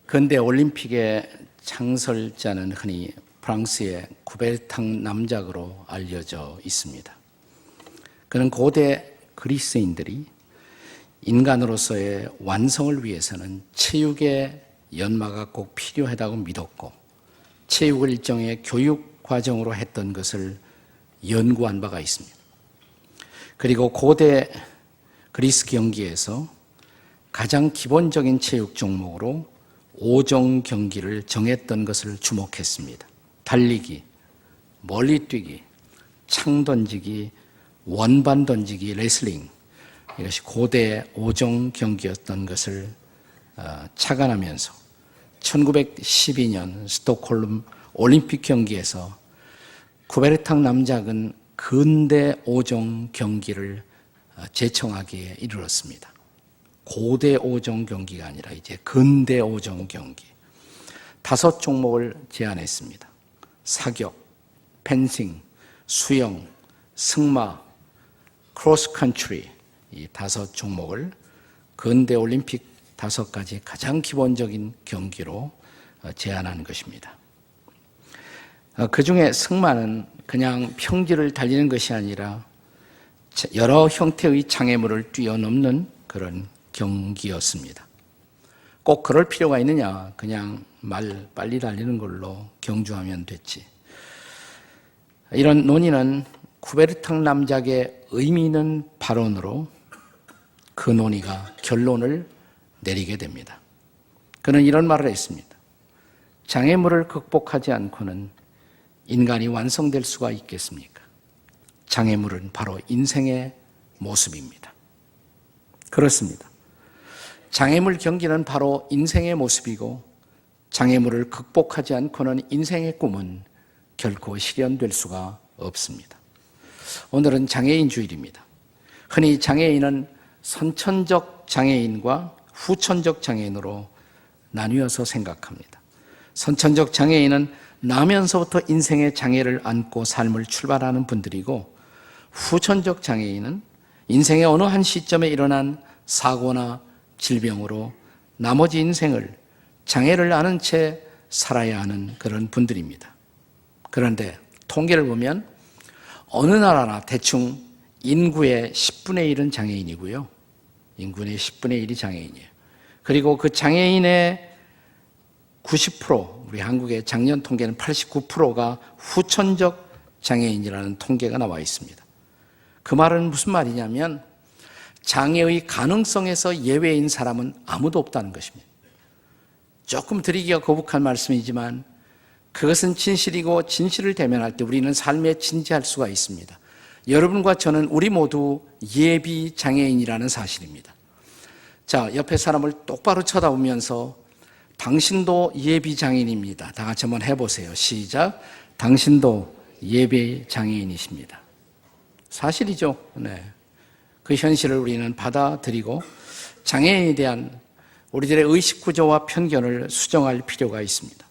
근대 올림픽의 창설자는 흔히 프랑스의 쿠베르탕 남작으로 알려져 있습니다. 그는 고대 그리스인들이 인간으로서의 완성을 위해서는 체육의 연마가 꼭 필요하다고 믿었고, 체육을 일종의 교육 과정으로 했던 것을 연구한 바가 있습니다. 그리고 고대 그리스 경기에서 가장 기본적인 체육 종목으로 5종 경기를 정했던 것을 주목했습니다. 달리기, 멀리뛰기, 창던지기, 원반 던지기, 레슬링, 이것이 고대 5종 경기였던 것을 착안하면서 1912년 스톡홀름 올림픽 경기에서 쿠베르탕 남작은 근대 5종 경기를 제청하기에 이르렀습니다. 고대 5종 경기가 아니라 이제 근대 5종 경기. 5종목을 제안했습니다. 사격, 펜싱, 수영, 승마, 크로스컨트리, 이 5종목을 근대 올림픽 5가지 가장 기본적인 경기로 제안한 것입니다. 그 중에 승마는 그냥 평지를 달리는 것이 아니라 여러 형태의 장애물을 뛰어넘는 그런 경기였습니다. 꼭 그럴 필요가 있느냐? 그냥 말 빨리 달리는 걸로 경주하면 됐지. 이런 논의는 쿠베르탕 남작의 의미 있는 발언으로 그 논의가 결론을 내리게 됩니다. 그는 이런 말을 했습니다. 장애물을 극복하지 않고는 인간이 완성될 수가 있겠습니까? 장애물은 바로 인생의 모습입니다. 그렇습니다. 장애물 경기는 바로 인생의 모습이고, 장애물을 극복하지 않고는 인생의 꿈은 결코 실현될 수가 없습니다. 오늘은 장애인 주일입니다. 흔히 장애인은 선천적 장애인과 후천적 장애인으로 나뉘어서 생각합니다. 선천적 장애인은 나면서부터 인생의 장애를 안고 삶을 출발하는 분들이고, 후천적 장애인은 인생의 어느 한 시점에 일어난 사고나 질병으로 나머지 인생을 장애를 안은 채 살아야 하는 그런 분들입니다. 그런데 통계를 보면 어느 나라나 대충 인구의 10분의 1은 장애인이고요. 인구의 10분의 1이 장애인이에요. 그리고 그 장애인의 90%, 우리 한국의 작년 통계는 89%가 후천적 장애인이라는 통계가 나와 있습니다. 그 말은 무슨 말이냐면 장애의 가능성에서 예외인 사람은 아무도 없다는 것입니다. 조금 드리기가 거북한 말씀이지만 그것은 진실이고, 진실을 대면할 때 우리는 삶에 진지할 수가 있습니다. 여러분과 저는 우리 모두 예비 장애인이라는 사실입니다. 자, 옆에 사람을 똑바로 쳐다보면서 당신도 예비 장애인입니다. 다 같이 한번 해보세요. 시작. 당신도 예비 장애인이십니다. 사실이죠. 네. 그 현실을 우리는 받아들이고 장애인에 대한 우리들의 의식 구조와 편견을 수정할 필요가 있습니다.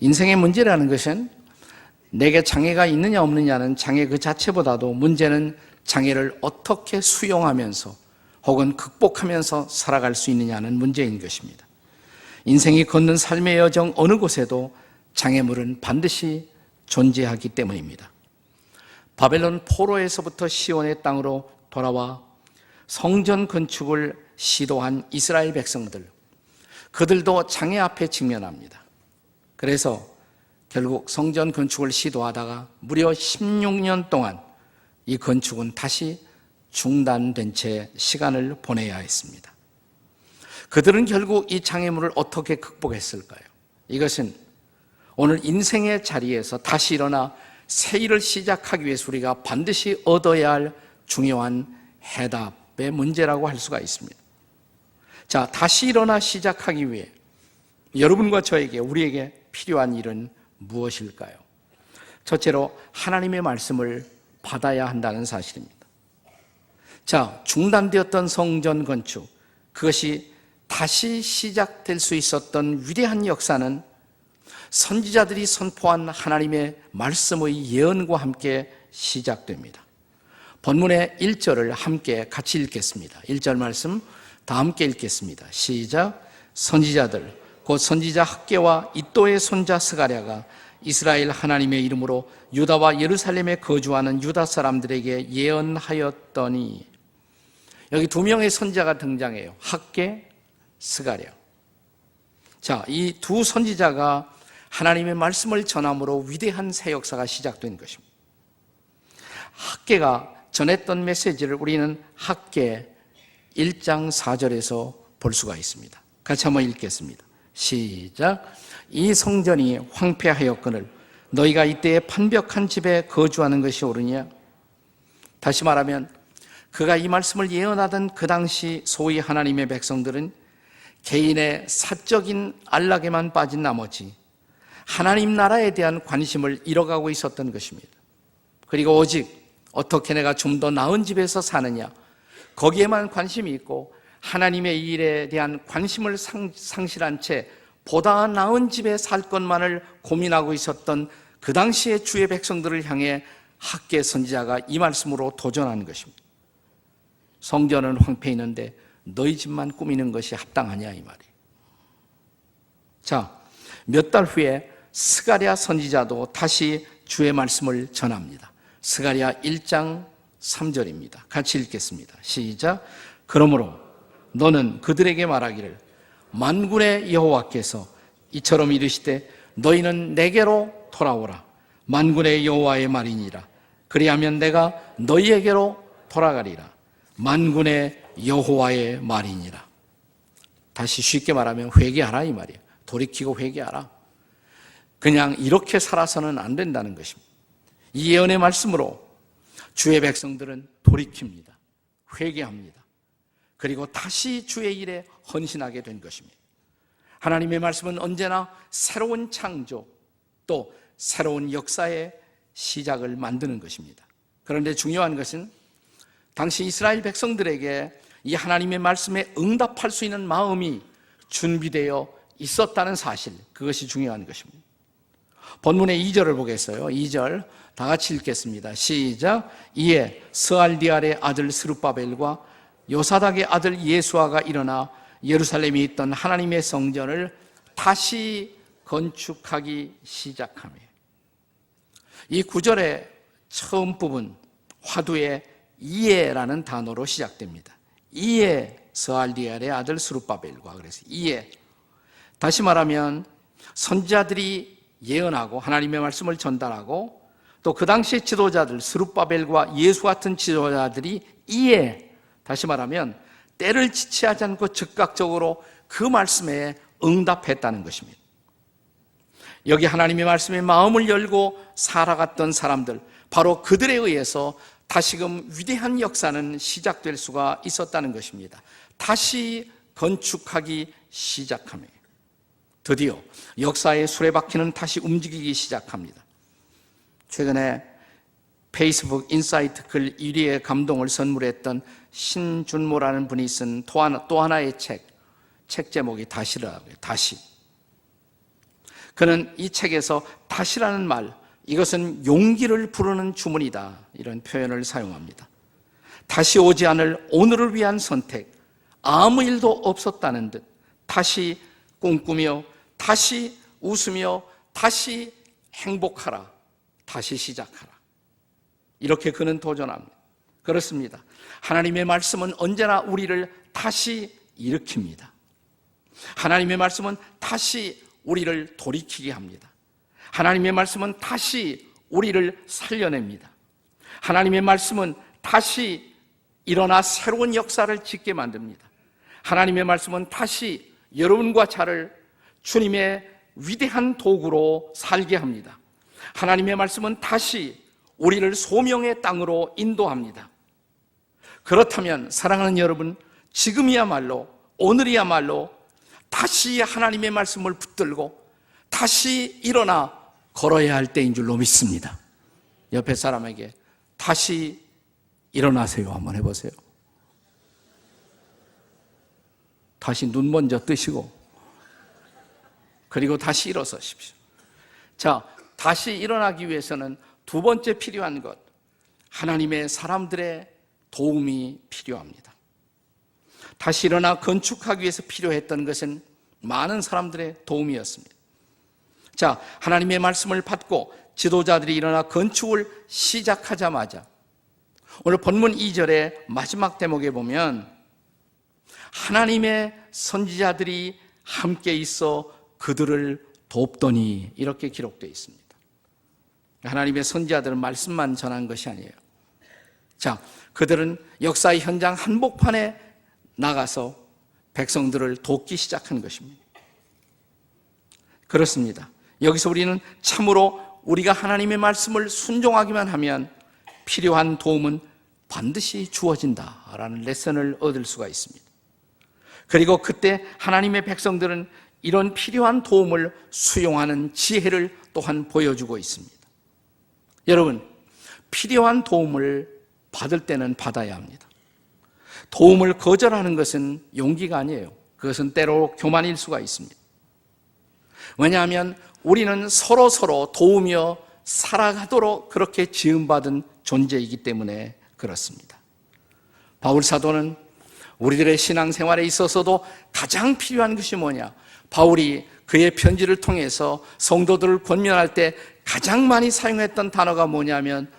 인생의 문제라는 것은 내게 장애가 있느냐 없느냐는 장애 그 자체보다도 문제는 장애를 어떻게 수용하면서 혹은 극복하면서 살아갈 수 있느냐는 문제인 것입니다. 인생이 걷는 삶의 여정 어느 곳에도 장애물은 반드시 존재하기 때문입니다. 바벨론 포로에서부터 시온의 땅으로 돌아와 성전 건축을 시도한 이스라엘 백성들, 그들도 장애 앞에 직면합니다. 그래서 결국 성전 건축을 시도하다가 무려 16년 동안 이 건축은 다시 중단된 채 시간을 보내야 했습니다. 그들은 결국 이 장애물을 어떻게 극복했을까요? 이것은 오늘 인생의 자리에서 다시 일어나 새 일을 시작하기 위해서 우리가 반드시 얻어야 할 중요한 해답의 문제라고 할 수가 있습니다. 자, 다시 일어나 시작하기 위해 여러분과 저에게, 우리에게 필요한 일은 무엇일까요? 첫째로 하나님의 말씀을 받아야 한다는 사실입니다. 자, 중단되었던 성전 건축, 그것이 다시 시작될 수 있었던 위대한 역사는 선지자들이 선포한 하나님의 말씀의 예언과 함께 시작됩니다. 본문의 1절을 함께 같이 읽겠습니다. 1절 말씀 다 함께 읽겠습니다. 시작. 선지자들 곧 선지자 학개와 이도의 손자 스가랴가 이스라엘 하나님의 이름으로 유다와 예루살렘에 거주하는 유다 사람들에게 예언하였더니, 여기 두 명의 선지자가 등장해요. 학개, 스가랴. 자, 이 두 선지자가 하나님의 말씀을 전함으로 위대한 새 역사가 시작된 것입니다. 학개가 전했던 메시지를 우리는 학개 1장 4절에서 볼 수가 있습니다. 같이 한번 읽겠습니다. 시작. 이 성전이 황폐하였거늘 너희가 이때에 판벽한 집에 거주하는 것이 옳으냐? 다시 말하면 그가 이 말씀을 예언하던 그 당시 소위 하나님의 백성들은 개인의 사적인 안락에만 빠진 나머지 하나님 나라에 대한 관심을 잃어가고 있었던 것입니다. 그리고 오직 어떻게 내가 좀 더 나은 집에서 사느냐, 거기에만 관심이 있고 하나님의 일에 대한 관심을 상실한 채 보다 나은 집에 살 것만을 고민하고 있었던 그 당시의 주의 백성들을 향해 학개 선지자가 이 말씀으로 도전하는 것입니다. 성전은 황폐해 있는데 너희 집만 꾸미는 것이 합당하냐, 이 말이에요. 자, 몇 달 후에 스가랴 선지자도 다시 주의 말씀을 전합니다. 스가랴 1장 3절입니다. 같이 읽겠습니다. 시작. 그러므로 너는 그들에게 말하기를 만군의 여호와께서 이처럼 이르시되 너희는 내게로 돌아오라. 만군의 여호와의 말이니라. 그리하면 내가 너희에게로 돌아가리라. 만군의 여호와의 말이니라. 다시 쉽게 말하면 회개하라, 이 말이에요. 돌이키고 회개하라. 그냥 이렇게 살아서는 안 된다는 것입니다. 이 예언의 말씀으로 주의 백성들은 돌이킵니다. 회개합니다. 그리고 다시 주의 일에 헌신하게 된 것입니다. 하나님의 말씀은 언제나 새로운 창조 또 새로운 역사의 시작을 만드는 것입니다. 그런데 중요한 것은 당시 이스라엘 백성들에게 이 하나님의 말씀에 응답할 수 있는 마음이 준비되어 있었다는 사실, 그것이 중요한 것입니다. 본문의 2절을 보겠어요. 2절 다 같이 읽겠습니다. 시작. 이에 스알디알의 아들 스룹바벨과 요사닥의 아들 예수아가 일어나 예루살렘에 있던 하나님의 성전을 다시 건축하기 시작하며, 이 구절의 처음 부분 화두의 이에라는 단어로 시작됩니다. 이에 스알디알의 아들 스룹바벨과, 그래서 이에, 다시 말하면 선지자들이 예언하고 하나님의 말씀을 전달하고 또 그 당시의 지도자들 스룹바벨과 예수 같은 지도자들이 이에, 다시 말하면 때를 지체하지 않고 즉각적으로 그 말씀에 응답했다는 것입니다. 여기 하나님의 말씀에 마음을 열고 살아갔던 사람들, 바로 그들에 의해서 다시금 위대한 역사는 시작될 수가 있었다는 것입니다. 다시 건축하기 시작하며 드디어 역사의 수레바퀴는 다시 움직이기 시작합니다. 최근에 페이스북 인사이트 글 1위의 감동을 선물했던 신준모라는 분이 쓴 또 하나의 책 제목이 다시라고요. 다시. 그는 이 책에서 다시라는 말, 이것은 용기를 부르는 주문이다, 이런 표현을 사용합니다. 다시 오지 않을 오늘을 위한 선택, 아무 일도 없었다는 듯 다시 꿈꾸며 다시 웃으며 다시 행복하라, 다시 시작하라, 이렇게 그는 도전합니다. 그렇습니다. 하나님의 말씀은 언제나 우리를 다시 일으킵니다. 하나님의 말씀은 다시 우리를 돌이키게 합니다. 하나님의 말씀은 다시 우리를 살려냅니다. 하나님의 말씀은 다시 일어나 새로운 역사를 짓게 만듭니다. 하나님의 말씀은 다시 여러분과 저를 주님의 위대한 도구로 살게 합니다. 하나님의 말씀은 다시 우리를 소명의 땅으로 인도합니다. 그렇다면 사랑하는 여러분, 지금이야말로, 오늘이야말로 다시 하나님의 말씀을 붙들고 다시 일어나 걸어야 할 때인 줄로 믿습니다. 옆에 사람에게 다시 일어나세요 한번 해보세요. 다시 눈 먼저 뜨시고 그리고 다시 일어서십시오. 자, 다시 일어나기 위해서는 두 번째 필요한 것, 하나님의 사람들의 도움이 필요합니다. 다시 일어나 건축하기 위해서 필요했던 것은 많은 사람들의 도움이었습니다. 자, 하나님의 말씀을 받고 지도자들이 일어나 건축을 시작하자마자 오늘 본문 2절의 마지막 대목에 보면 하나님의 선지자들이 함께 있어 그들을 돕더니 이렇게 기록되어 있습니다. 하나님의 선지자들은 말씀만 전한 것이 아니에요. 자, 그들은 역사의 현장 한복판에 나가서 백성들을 돕기 시작한 것입니다. 그렇습니다. 여기서 우리는 참으로 우리가 하나님의 말씀을 순종하기만 하면 필요한 도움은 반드시 주어진다라는 레슨을 얻을 수가 있습니다. 그리고 그때 하나님의 백성들은 이런 필요한 도움을 수용하는 지혜를 또한 보여주고 있습니다. 여러분, 필요한 도움을 받을 때는 받아야 합니다. 도움을 거절하는 것은 용기가 아니에요. 그것은 때로 교만일 수가 있습니다. 왜냐하면 우리는 서로 도우며 살아가도록 그렇게 지음받은 존재이기 때문에 그렇습니다. 바울 사도는 우리들의 신앙생활에 있어서도 가장 필요한 것이 뭐냐? 바울이 그의 편지를 통해서 성도들을 권면할 때 가장 많이 사용했던 단어가 뭐냐면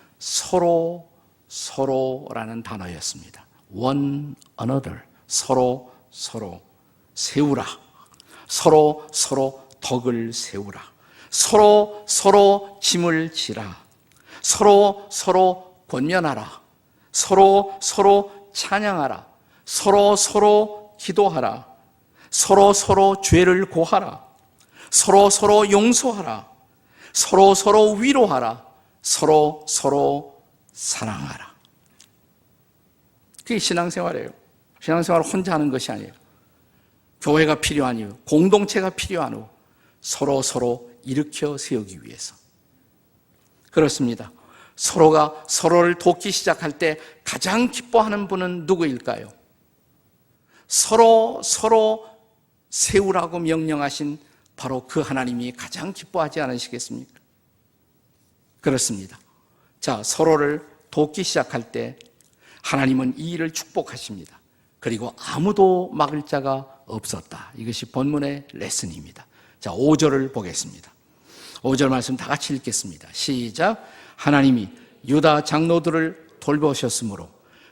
서로라는 단어였습니다. one another, 서로 세우라. 서로 덕을 세우라. 서로 짐을 지라. 서로 권면하라. 서로 찬양하라. 서로 기도하라. 서로 죄를 고하라. 서로 용서하라. 서로 위로하라. 서로 사랑하라. 그게 신앙생활이에요. 신앙생활을 혼자 하는 것이 아니에요. 교회가 필요한 이유, 공동체가 필요한 이유, 서로 일으켜 세우기 위해서. 그렇습니다. 서로가 서로를 돕기 시작할 때 가장 기뻐하는 분은 누구일까요? 서로 세우라고 명령하신 바로 그 하나님이 가장 기뻐하지 않으시겠습니까? 그렇습니다. 자, 서로를 돕기 시작할 때 하나님은 이 일을 축복하십니다. 그리고 아무도 막을 자가 없었다. 이것이 본문의 레슨입니다. 자, 5절을 보겠습니다. 5절 말씀 다 같이 읽겠습니다. 시작. 하나님이 유다 장로들을 돌보셨으므로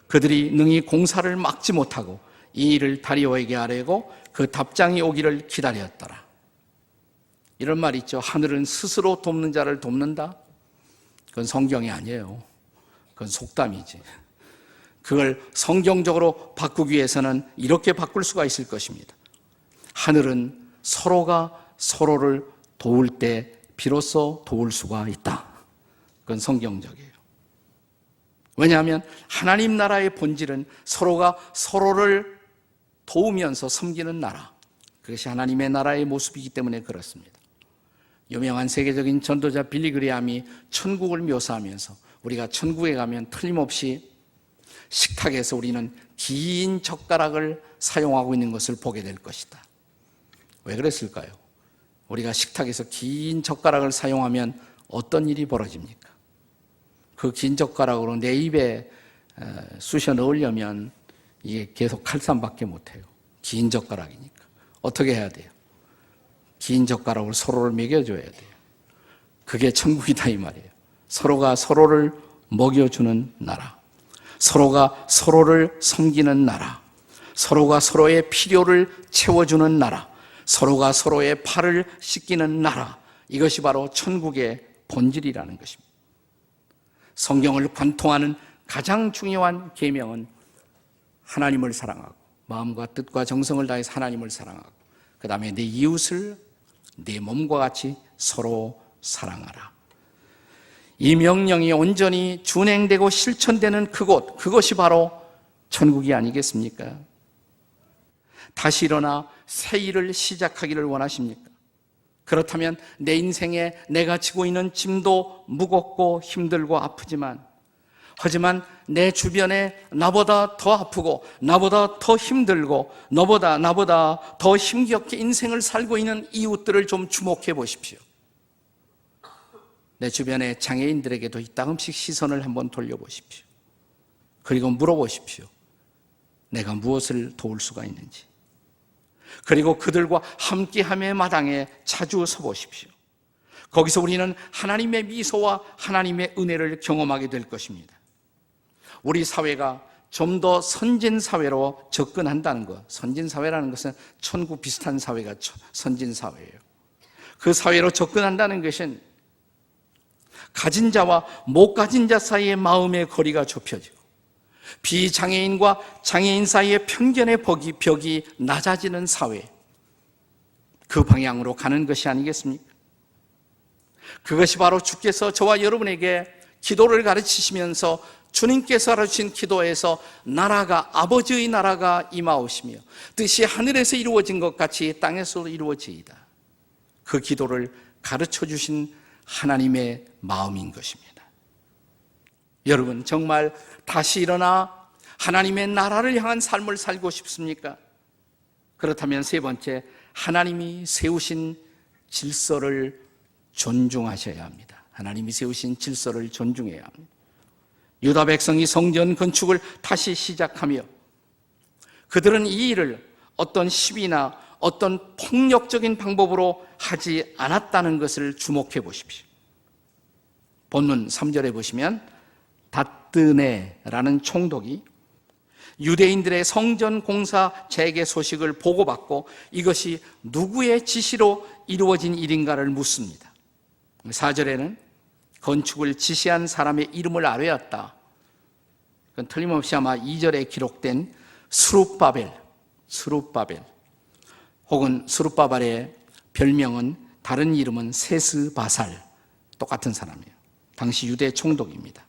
그들이 능히 공사를 막지 못하고 이 일을 다리오에게 아뢰고 그 답장이 오기를 기다렸더라. 이런 말 있죠. 하늘은 스스로 돕는 자를 돕는다. 그건 성경이 아니에요. 그건 속담이지. 그걸 성경적으로 바꾸기 위해서는 이렇게 바꿀 수가 있을 것입니다. 하늘은 서로가 서로를 도울 때 비로소 도울 수가 있다. 그건 성경적이에요. 왜냐하면 하나님 나라의 본질은 서로가 서로를 도우면서 섬기는 나라. 그것이 하나님의 나라의 모습이기 때문에 그렇습니다. 유명한 세계적인 전도자 빌리 그레함이 천국을 묘사하면서 우리가 천국에 가면 틀림없이 식탁에서 우리는 긴 젓가락을 사용하고 있는 것을 보게 될 것이다. 왜 그랬을까요? 우리가 식탁에서 긴 젓가락을 사용하면 어떤 일이 벌어집니까? 그 긴 젓가락으로 내 입에 쑤셔 넣으려면 이게 계속 칼쌈밖에 못해요. 긴 젓가락이니까. 어떻게 해야 돼요? 긴 젓가락으로 서로를 먹여줘야 돼요. 그게 천국이다 이 말이에요. 서로가 서로를 먹여주는 나라. 서로가 서로를 섬기는 나라. 서로가 서로의 필요를 채워주는 나라. 서로가 서로의 팔을 씻기는 나라. 이것이 바로 천국의 본질이라는 것입니다. 성경을 관통하는 가장 중요한 계명은 하나님을 사랑하고 마음과 뜻과 정성을 다해서 하나님을 사랑하고 그 다음에 내 이웃을 내 몸과 같이 서로 사랑하라. 이 명령이 온전히 준행되고 실천되는 그곳, 그것이 바로 천국이 아니겠습니까? 다시 일어나 새 일을 시작하기를 원하십니까? 그렇다면 내 인생에 내가 지고 있는 짐도 무겁고 힘들고 아프지만 하지만 내 주변에 나보다 더 아프고 나보다 더 힘들고 나보다 더 힘겹게 인생을 살고 있는 이웃들을 좀 주목해 보십시오. 내 주변의 장애인들에게도 이따금씩 시선을 한번 돌려보십시오. 그리고 물어보십시오. 내가 무엇을 도울 수가 있는지. 그리고 그들과 함께함의 마당에 자주 서보십시오. 거기서 우리는 하나님의 미소와 하나님의 은혜를 경험하게 될 것입니다. 우리 사회가 좀 더 선진 사회로 접근한다는 것, 선진 사회라는 것은 천국 비슷한 사회가 선진 사회예요. 그 사회로 접근한다는 것은 가진 자와 못 가진 자 사이의 마음의 거리가 좁혀지고 비장애인과 장애인 사이의 편견의 벽이 낮아지는 사회, 그 방향으로 가는 것이 아니겠습니까? 그것이 바로 주께서 저와 여러분에게 기도를 가르치시면서 주님께서 가르친 기도에서 나라가, 아버지의 나라가 임하오시며 뜻이 하늘에서 이루어진 것 같이 땅에서도 이루어지이다, 그 기도를 가르쳐 주신 하나님의 마음인 것입니다. 여러분, 정말 다시 일어나 하나님의 나라를 향한 삶을 살고 싶습니까? 그렇다면 세 번째, 하나님이 세우신 질서를 존중하셔야 합니다. 하나님이 세우신 질서를 존중해야 합니다. 유다 백성이 성전 건축을 다시 시작하며 그들은 이 일을 어떤 시비나 어떤 폭력적인 방법으로 하지 않았다는 것을 주목해 보십시오. 본문 3절에 보시면 다뜨네라는 총독이 유대인들의 성전 공사 재개 소식을 보고받고 이것이 누구의 지시로 이루어진 일인가를 묻습니다. 4절에는 건축을 지시한 사람의 이름을 아뢰었다. 그건 틀림없이 아마 2절에 기록된 스룹바벨 혹은 스룹바벨의 별명은, 다른 이름은 세스바살, 똑같은 사람이에요. 당시 유대 총독입니다.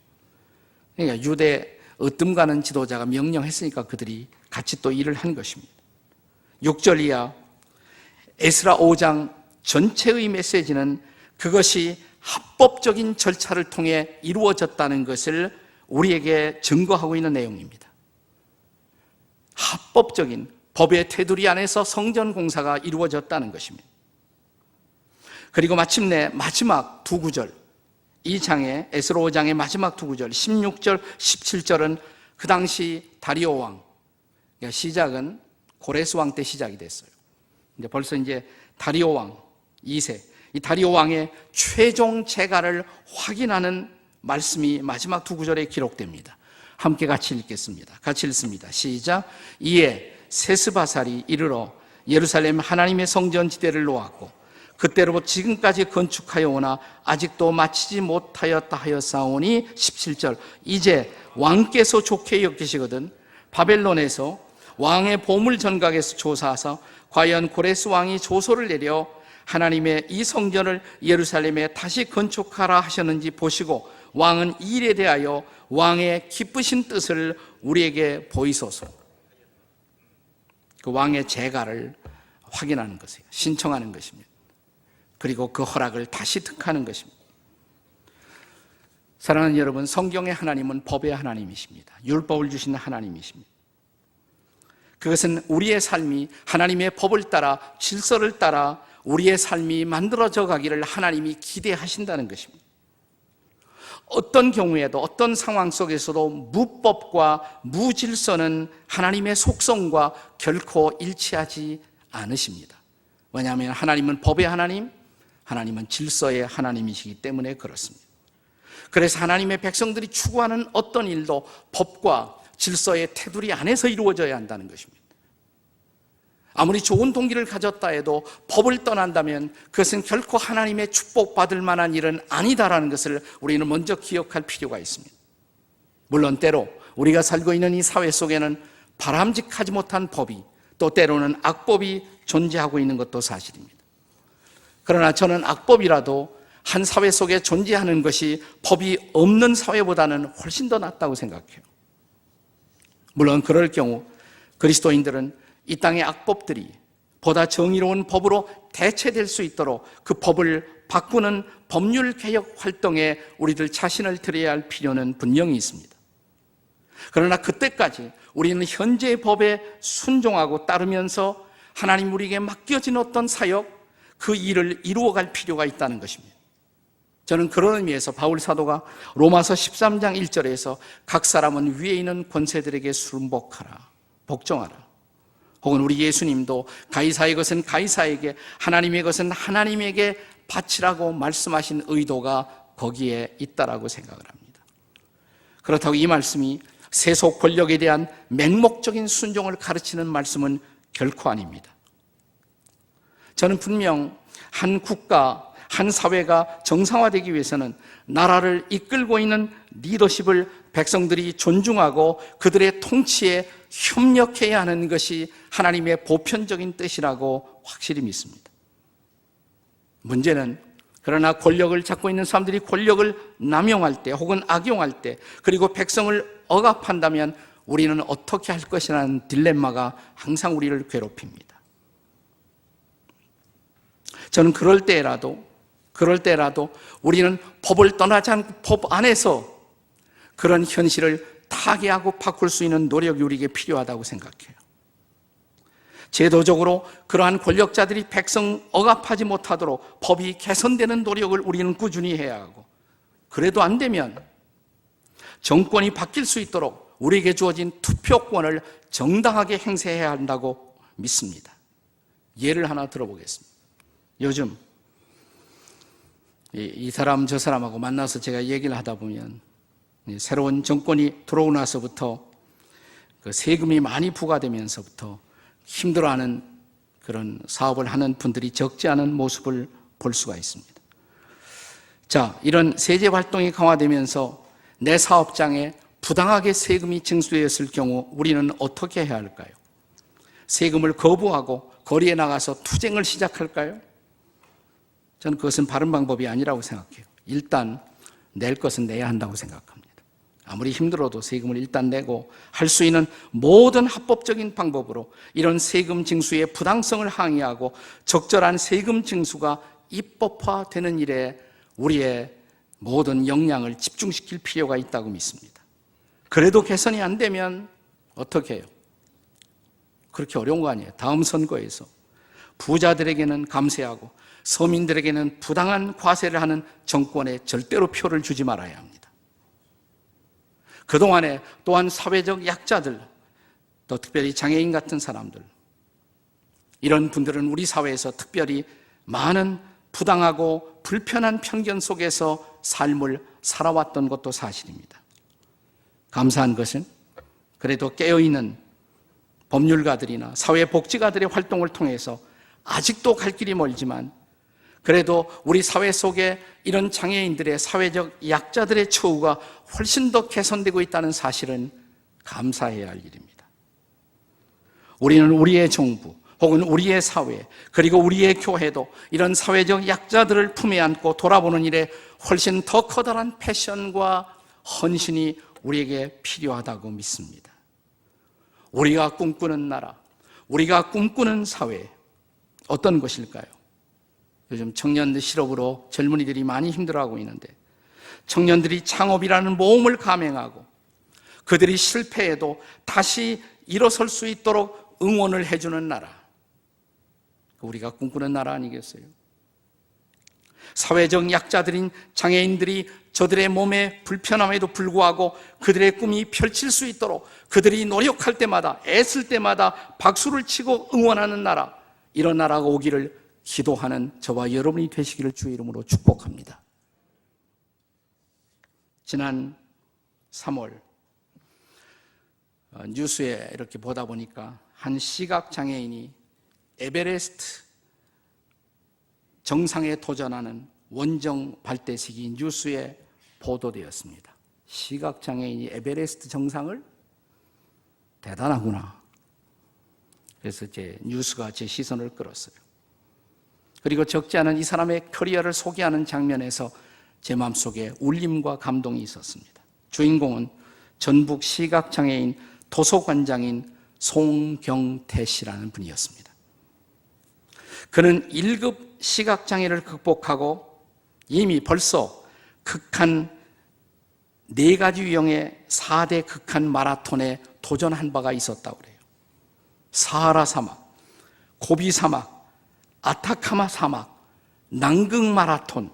그러니까 유대 으뜸가는 지도자가 명령했으니까 그들이 같이 또 일을 한 것입니다. 6절 이하 에스라 5장 전체의 메시지는 그것이 합법적인 절차를 통해 이루어졌다는 것을 우리에게 증거하고 있는 내용입니다. 합법적인 법의 테두리 안에서 성전 공사가 이루어졌다는 것입니다. 그리고 마침내 마지막 두 구절, 이 장의 에스라 5장의 마지막 두 구절 16절, 17절은 그 당시 다리오 왕, 그러니까 시작은 고레스 왕 때 시작이 됐어요. 이제 벌써 다리오 왕 2세, 이 다리오 왕의 최종 재가를 확인하는 말씀이 마지막 두 구절에 기록됩니다. 함께 같이 읽겠습니다. 같이 읽습니다. 시작. 이에 세스바살이 이르러 예루살렘 하나님의 성전 지대를 놓았고 그때로부터 지금까지 건축하여 오나 아직도 마치지 못하였다 하였사오니 17절. 이제 왕께서 좋게 여기시거든 바벨론에서 왕의 보물 전각에서 조사하사 과연 고레스 왕이 조소를 내려 하나님의 이 성전을 예루살렘에 다시 건축하라 하셨는지 보시고 왕은 이 일에 대하여 왕의 기쁘신 뜻을 우리에게 보이소서. 그 왕의 재가를 확인하는 것이에요. 신청하는 것입니다. 그리고 그 허락을 다시 득하는 것입니다. 사랑하는 여러분, 성경의 하나님은 법의 하나님이십니다. 율법을 주신 하나님이십니다. 그것은 우리의 삶이 하나님의 법을 따라, 질서를 따라 우리의 삶이 만들어져 가기를 하나님이 기대하신다는 것입니다. 어떤 경우에도, 어떤 상황 속에서도 무법과 무질서는 하나님의 속성과 결코 일치하지 않으십니다. 왜냐하면 하나님은 법의 하나님, 하나님은 질서의 하나님이시기 때문에 그렇습니다. 그래서 하나님의 백성들이 추구하는 어떤 일도 법과 질서의 테두리 안에서 이루어져야 한다는 것입니다. 아무리 좋은 동기를 가졌다 해도 법을 떠난다면 그것은 결코 하나님의 축복받을 만한 일은 아니다라는 것을 우리는 먼저 기억할 필요가 있습니다. 물론 때로 우리가 살고 있는 이 사회 속에는 바람직하지 못한 법이, 또 때로는 악법이 존재하고 있는 것도 사실입니다. 그러나 저는 악법이라도 한 사회 속에 존재하는 것이 법이 없는 사회보다는 훨씬 더 낫다고 생각해요. 물론 그럴 경우 그리스도인들은 이 땅의 악법들이 보다 정의로운 법으로 대체될 수 있도록 그 법을 바꾸는 법률 개혁 활동에 우리들 자신을 들여야 할 필요는 분명히 있습니다. 그러나 그때까지 우리는 현재의 법에 순종하고 따르면서 하나님 우리에게 맡겨진 어떤 사역, 그 일을 이루어갈 필요가 있다는 것입니다. 저는 그런 의미에서 바울 사도가 로마서 13장 1절에서 각 사람은 위에 있는 권세들에게 순복하라, 복종하라, 혹은 우리 예수님도 가이사의 것은 가이사에게, 하나님의 것은 하나님에게 바치라고 말씀하신 의도가 거기에 있다라고 생각을 합니다. 그렇다고 이 말씀이 세속 권력에 대한 맹목적인 순종을 가르치는 말씀은 결코 아닙니다. 저는 분명 한 국가, 한 사회가 정상화되기 위해서는 나라를 이끌고 있는 리더십을 백성들이 존중하고 그들의 통치에 협력해야 하는 것이 하나님의 보편적인 뜻이라고 확실히 믿습니다. 문제는 그러나 권력을 잡고 있는 사람들이 권력을 남용할 때 혹은 악용할 때, 그리고 백성을 억압한다면 우리는 어떻게 할 것이라는 딜레마가 항상 우리를 괴롭힙니다. 저는 그럴 때라도 우리는 법을 떠나지 않고 법 안에서 그런 현실을 타개하고 바꿀 수 있는 노력이 우리에게 필요하다고 생각해요. 제도적으로 그러한 권력자들이 백성 억압하지 못하도록 법이 개선되는 노력을 우리는 꾸준히 해야 하고, 그래도 안 되면 정권이 바뀔 수 있도록 우리에게 주어진 투표권을 정당하게 행사해야 한다고 믿습니다. 예를 하나 들어보겠습니다. 요즘 이 사람 저 사람하고 만나서 제가 얘기를 하다 보면 새로운 정권이 들어오고 나서부터 그 세금이 많이 부과되면서부터 힘들어하는 그런 사업을 하는 분들이 적지 않은 모습을 볼 수가 있습니다. 자, 이런 세제 활동이 강화되면서 내 사업장에 부당하게 세금이 징수되었을 경우 우리는 어떻게 해야 할까요? 세금을 거부하고 거리에 나가서 투쟁을 시작할까요? 저는 그것은 바른 방법이 아니라고 생각해요. 일단 낼 것은 내야 한다고 생각합니다. 아무리 힘들어도 세금을 일단 내고 할 수 있는 모든 합법적인 방법으로 이런 세금 징수의 부당성을 항의하고 적절한 세금 징수가 입법화되는 일에 우리의 모든 역량을 집중시킬 필요가 있다고 믿습니다. 그래도 개선이 안 되면 어떻게 해요? 그렇게 어려운 거 아니에요. 다음 선거에서 부자들에게는 감세하고 서민들에게는 부당한 과세를 하는 정권에 절대로 표를 주지 말아야 합니다. 그동안에 또한 사회적 약자들, 또 특별히 장애인 같은 사람들, 이런 분들은 우리 사회에서 특별히 많은 부당하고 불편한 편견 속에서 삶을 살아왔던 것도 사실입니다. 감사한 것은 그래도 깨어있는 법률가들이나 사회복지가들의 활동을 통해서 아직도 갈 길이 멀지만 그래도 우리 사회 속에 이런 장애인들의 사회적 약자들의 처우가 훨씬 더 개선되고 있다는 사실은 감사해야 할 일입니다. 우리는 우리의 정부 혹은 우리의 사회 그리고 우리의 교회도 이런 사회적 약자들을 품에 안고 돌아보는 일에 훨씬 더 커다란 패션과 헌신이 우리에게 필요하다고 믿습니다. 우리가 꿈꾸는 나라, 우리가 꿈꾸는 사회, 어떤 것일까요? 요즘 청년들 실업으로 젊은이들이 많이 힘들어하고 있는데, 청년들이 창업이라는 모험을 감행하고 그들이 실패해도 다시 일어설 수 있도록 응원을 해주는 나라, 우리가 꿈꾸는 나라 아니겠어요? 사회적 약자들인 장애인들이 저들의 몸의 불편함에도 불구하고 그들의 꿈이 펼칠 수 있도록 그들이 노력할 때마다, 애쓸 때마다 박수를 치고 응원하는 나라, 이런 나라가 오기를 기도하는 저와 여러분이 되시기를 주의 이름으로 축복합니다. 지난 3월 뉴스에 이렇게 보다 보니까 한 시각장애인이 에베레스트 정상에 도전하는 원정 발대식이 뉴스에 보도되었습니다. 시각장애인이 에베레스트 정상을? 대단하구나. 그래서 뉴스가 제 시선을 끌었어요. 그리고 적지 않은 이 사람의 커리어를 소개하는 장면에서 제 마음속에 울림과 감동이 있었습니다. 주인공은 전북 시각장애인 도서관장인 송경태 씨라는 분이었습니다. 그는 1급 시각장애를 극복하고 이미 벌써 극한 4가지 유형의 4대 극한 마라톤에 도전한 바가 있었다고 그래요. 사하라 사막, 고비 사막, 아타카마 사막, 남극 마라톤,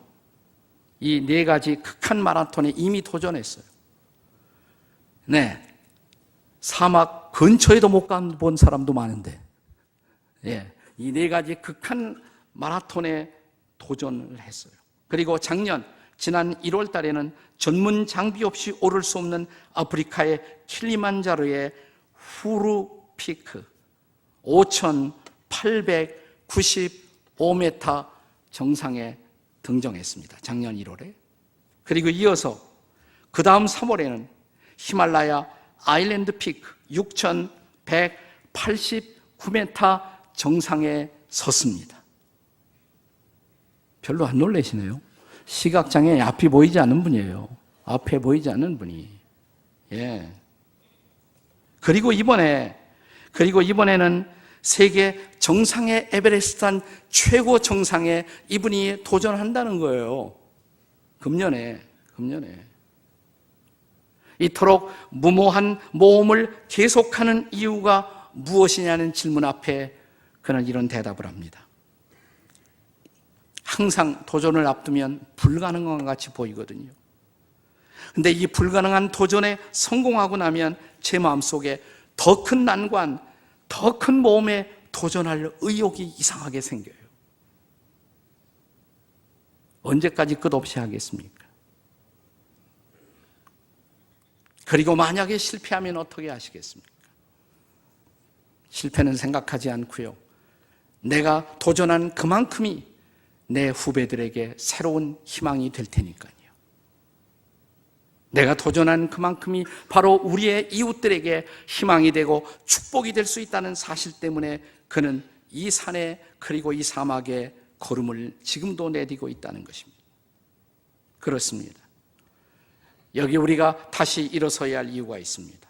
이 4가지 극한 마라톤에 이미 도전했어요. 네, 사막 근처에도 못 가본 사람도 많은데 예, 이 네 가지 극한 마라톤에 도전을 했어요. 그리고 지난 1월 달에는 전문 장비 없이 오를 수 없는 아프리카의 킬리만자로의 후루 피크 5,895m 정상에 등정했습니다. 작년 1월에. 그리고 이어서 그 다음 3월에는 히말라야 아일랜드 피크 6,189m 정상에 섰습니다. 별로 안 놀라시네요. 시각장애 앞이 보이지 않는 분이에요. 앞에 보이지 않는 분이. 예. 그리고 이번에는 세계 정상의 에베레스트한 최고 정상에 이분이 도전한다는 거예요. 금년에. 이토록 무모한 모험을 계속하는 이유가 무엇이냐는 질문 앞에 그는 이런 대답을 합니다. 항상 도전을 앞두면 불가능한 것 같이 보이거든요. 근데 이 불가능한 도전에 성공하고 나면 제 마음속에 더 큰 난관, 더 큰 모험에 도전할 의욕이 이상하게 생겨요. 언제까지 끝없이 하겠습니까? 그리고 만약에 실패하면 어떻게 하시겠습니까? 실패는 생각하지 않고요. 내가 도전한 그만큼이 내 후배들에게 새로운 희망이 될 테니까요. 내가 도전한 그만큼이 바로 우리의 이웃들에게 희망이 되고 축복이 될 수 있다는 사실 때문에 그는 이 산에 그리고 이 사막에 걸음을 지금도 내디고 있다는 것입니다. 그렇습니다. 여기 우리가 다시 일어서야 할 이유가 있습니다.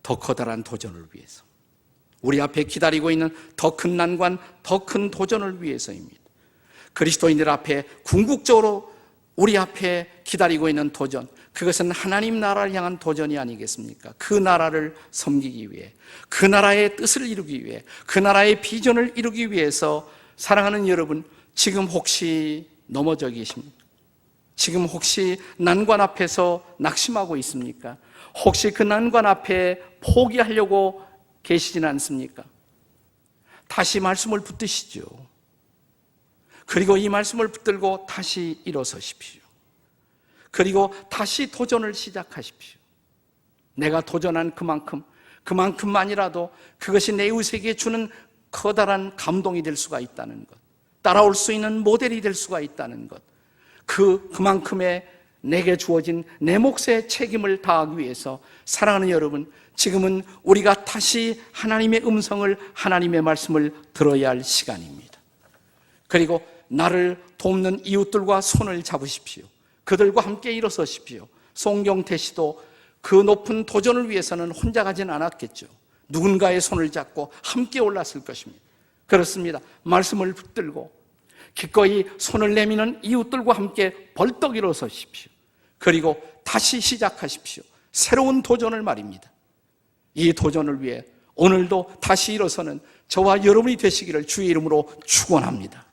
더 커다란 도전을 위해서. 우리 앞에 기다리고 있는 더 큰 난관, 더 큰 도전을 위해서입니다. 그리스도인들 앞에 궁극적으로 우리 앞에 기다리고 있는 도전, 그것은 하나님 나라를 향한 도전이 아니겠습니까? 그 나라를 섬기기 위해, 그 나라의 뜻을 이루기 위해, 그 나라의 비전을 이루기 위해서 사랑하는 여러분, 지금 혹시 넘어져 계십니까? 지금 혹시 난관 앞에서 낙심하고 있습니까? 혹시 그 난관 앞에 포기하려고 계시진 않습니까? 다시 말씀을 붙드시죠. 그리고 이 말씀을 붙들고 다시 일어서십시오. 그리고 다시 도전을 시작하십시오. 내가 도전한 그만큼만이라도 그것이 내 이웃에게 주는 커다란 감동이 될 수가 있다는 것, 따라올 수 있는 모델이 될 수가 있다는 것, 그만큼의 내게 주어진 내 몫의 책임을 다하기 위해서 사랑하는 여러분, 지금은 우리가 다시 하나님의 음성을, 하나님의 말씀을 들어야 할 시간입니다. 그리고 나를 돕는 이웃들과 손을 잡으십시오. 그들과 함께 일어서십시오. 송경태 씨도 그 높은 도전을 위해서는 혼자 가진 않았겠죠. 누군가의 손을 잡고 함께 올랐을 것입니다. 그렇습니다. 말씀을 붙들고 기꺼이 손을 내미는 이웃들과 함께 벌떡 일어서십시오. 그리고 다시 시작하십시오. 새로운 도전을 말입니다. 이 도전을 위해 오늘도 다시 일어서는 저와 여러분이 되시기를 주의 이름으로 축원합니다.